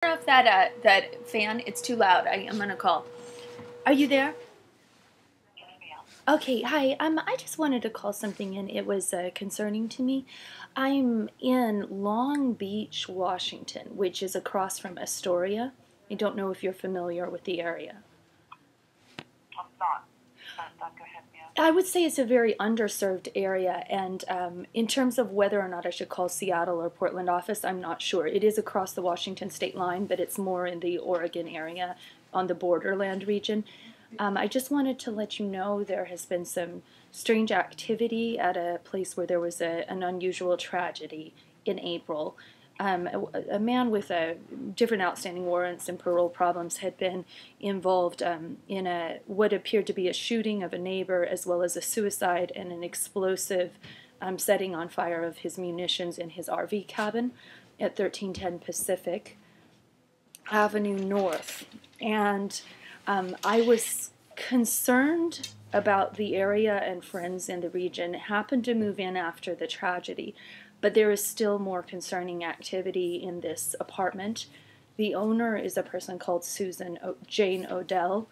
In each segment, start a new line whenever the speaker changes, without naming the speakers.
Off that fan. It's too loud. I'm gonna call. Are you there? Okay, hi. I just wanted to call something in. It was concerning to me. I'm in Long Beach, Washington, which is across from Astoria. I don't know if you're familiar with the area.
I'm not. Go ahead, ma'am.
I would say it's a very underserved area, and in terms of whether or not I should call Seattle or Portland office, I'm not sure. It is across the Washington state line, but it's more in the Oregon area on the borderland region. I just wanted to let you know there has been some strange activity at a place where there was an unusual tragedy in April. A man with different outstanding warrants and parole problems had been involved in what appeared to be a shooting of a neighbor, as well as a suicide and an explosive setting on fire of his munitions in his RV cabin at 1310 Pacific Avenue North. And I was concerned about the area, and friends in the region happened to move in after the tragedy, but there is still more concerning activity in this apartment. The owner is a person called Jane Odell.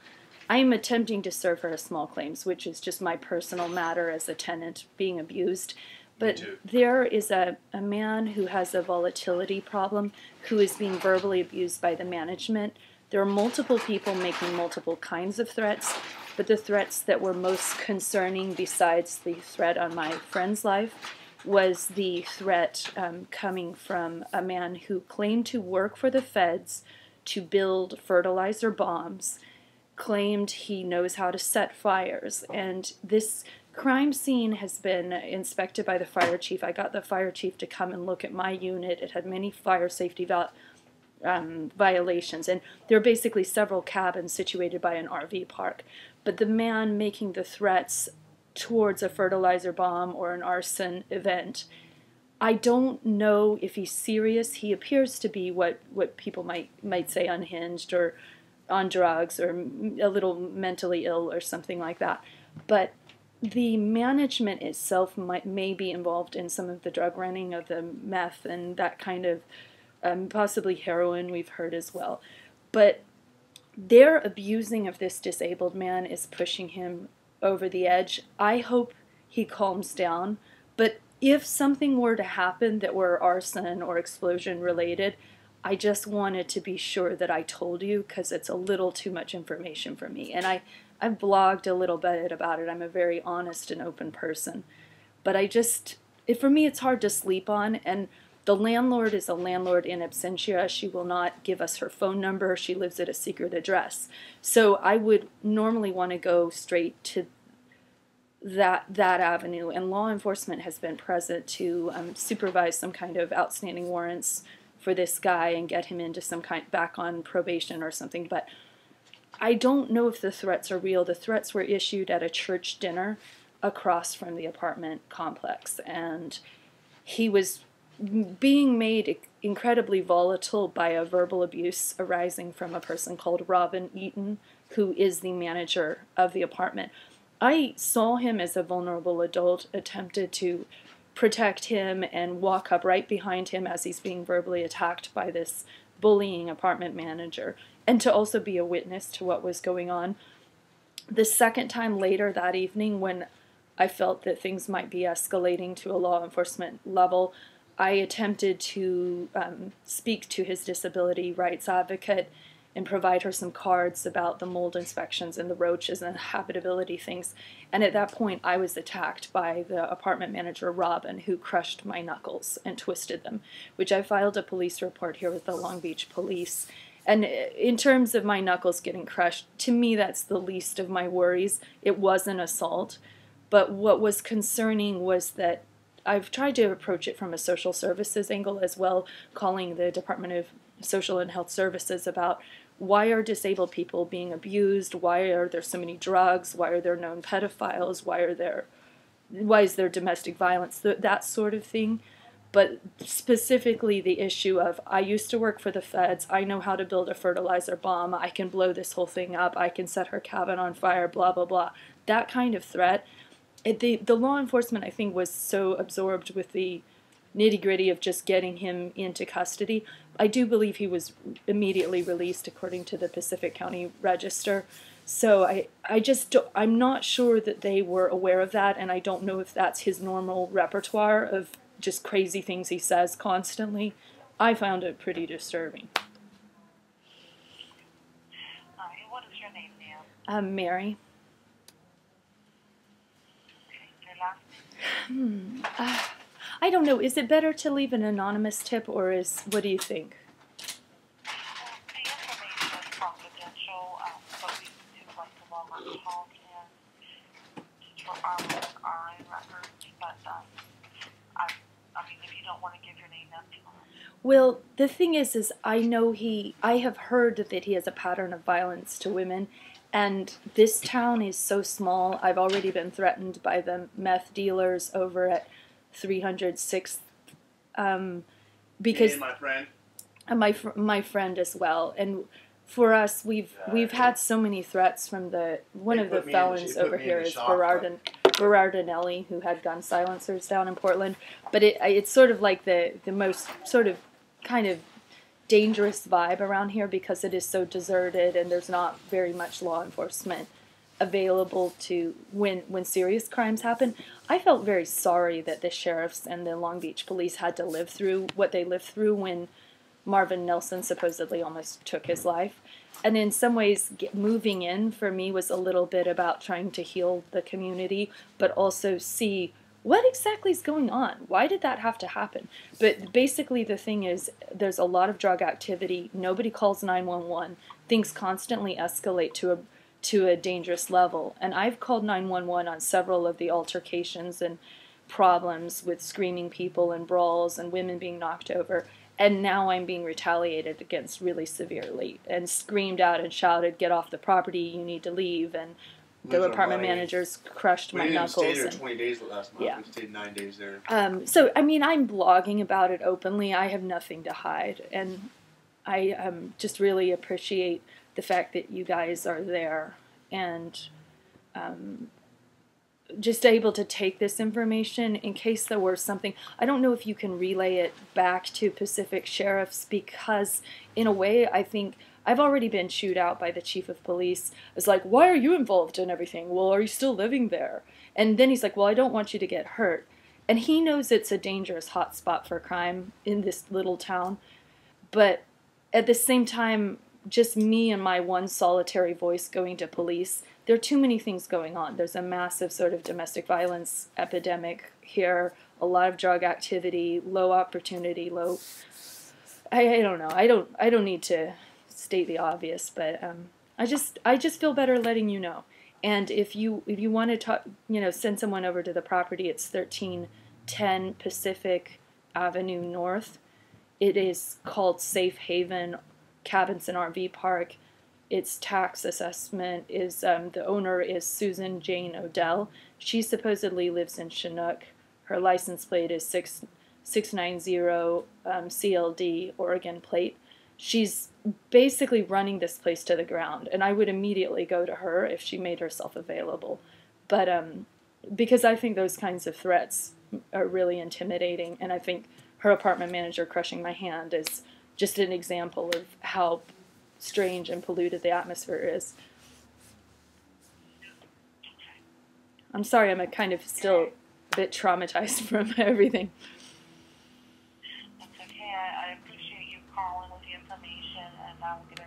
I am attempting to serve her a small claims, which is just my personal matter as a tenant being abused. But there is a man who has a volatility problem who is being verbally abused by the management. There are multiple people making multiple kinds of threats, but the threats that were most concerning, besides the threat on my friend's life, was the threat coming from a man who claimed to work for the feds to build fertilizer bombs, claimed he knows how to set fires, and this crime scene has been inspected by the fire chief. I got the fire chief to come and look at my unit. It had many fire safety violations, and there are basically several cabins situated by an RV park. But the man making the threats towards a fertilizer bomb or an arson event, I don't know if he's serious. He appears to be what people might say unhinged or on drugs or a little mentally ill or something like that. But the management itself may be involved in some of the drug running of the meth and that kind of possibly heroin we've heard as well. But their abusing of this disabled man is pushing him over the edge. I hope he calms down, but if something were to happen that were arson or explosion related, I just wanted to be sure that I told you, because it's a little too much information for me. And I've blogged a little bit about it. I'm a very honest and open person. But for me, it's hard to sleep on, and the landlord is a landlord in absentia. She will not give us her phone number. She lives at a secret address. So I would normally want to go straight to that avenue, and law enforcement has been present to supervise some kind of outstanding warrants for this guy and get him into some kind back on probation or something. But I don't know if the threats are real. The threats were issued at a church dinner across from the apartment complex, and he was being made incredibly volatile by a verbal abuse arising from a person called Robin Eaton, who is the manager of the apartment. I saw him as a vulnerable adult, attempted to protect him and walk up right behind him as he's being verbally attacked by this bullying apartment manager, and to also be a witness to what was going on. The second time later that evening, when I felt that things might be escalating to a law enforcement level, I attempted to speak to his disability rights advocate and provide her some cards about the mold inspections and the roaches and the habitability things. And at that point, I was attacked by the apartment manager, Robin, who crushed my knuckles and twisted them, which I filed a police report here with the Long Beach Police. And in terms of my knuckles getting crushed, to me, that's the least of my worries. It was an assault. But what was concerning was that I've tried to approach it from a social services angle as well, calling the Department of Social and Health Services about why are disabled people being abused, why are there so many drugs, why are there known pedophiles, why is there domestic violence, that sort of thing. But specifically the issue of, I used to work for the feds, I know how to build a fertilizer bomb, I can blow this whole thing up, I can set her cabin on fire, blah, blah, blah. That kind of threat. The law enforcement, I think, was so absorbed with the nitty-gritty of just getting him into custody. I do believe he was immediately released according to the Pacific County Register. So I'm not sure that they were aware of that, and I don't know if that's his normal repertoire of just crazy things he says constantly. I found it pretty disturbing.
What is your name, ma'am?
Mary.
Okay, your last name?
I don't know. Is it better to leave an anonymous tip, or what do you think?
Well, the information is confidential, but we do like to log our calls in just for our own records. But I mean, if you don't want to give your name, that's fine.
Well, the thing is I have heard that he has a pattern of violence to women, and this town is so small. I've already been threatened by the meth dealers over at 306th, because
Me and my friend.
and my friend as well. And for us, we've had so many threats from one of the felons over here is Berardinelli, who had gun silencers down in Portland. But it's sort of like the most sort of kind of dangerous vibe around here because it is so deserted and there's not very much law enforcement available to when serious crimes happen. I felt very sorry that the sheriffs and the Long Beach police had to live through what they lived through when Marvin Nelson supposedly almost took his life. And in some ways, moving in for me was a little bit about trying to heal the community, but also see what exactly is going on. Why did that have to happen? But basically the thing is, there's a lot of drug activity. Nobody calls 911. Things constantly escalate to a dangerous level. And I've called 911 on several of the altercations and problems with screaming people and brawls and women being knocked over. And now I'm being retaliated against really severely and screamed at and shouted, "Get off the property, you need to leave." And the apartment managers crushed my knuckles.
We didn't stay there 20 days last month.
Yeah.
We stayed 9 days there.
So, I mean, I'm blogging about it openly. I have nothing to hide. And I just really appreciate the fact that you guys are there and just able to take this information in case there were something. I don't know if you can relay it back to Pacific sheriffs because, in a way, I think I've already been chewed out by the chief of police. It's like, why are you involved in everything? Well, are you still living there? And then he's like, well, I don't want you to get hurt. And he knows it's a dangerous hotspot for crime in this little town. But at the same time, just me and my one solitary voice going to police, there are too many things going on. There's a massive sort of domestic violence epidemic here, a lot of drug activity, low opportunity, I don't know. I don't need to state the obvious, but I just feel better letting you know. And if you want to talk, send someone over to the property, it's 1310 Pacific Avenue North. It is called Safe Haven Cabins and RV Park. Its tax assessment is the owner is Susan Jane Odell. She supposedly lives in Chinook. Her license plate is 690 CLD Oregon plate. She's basically running this place to the ground, and I would immediately go to her if she made herself available. But because I think those kinds of threats are really intimidating, and I think her apartment manager crushing my hand is just an example of how strange and polluted the atmosphere is. I'm sorry, I'm kind of still a bit traumatized from everything.
That's okay. I appreciate you calling with the information, and I will get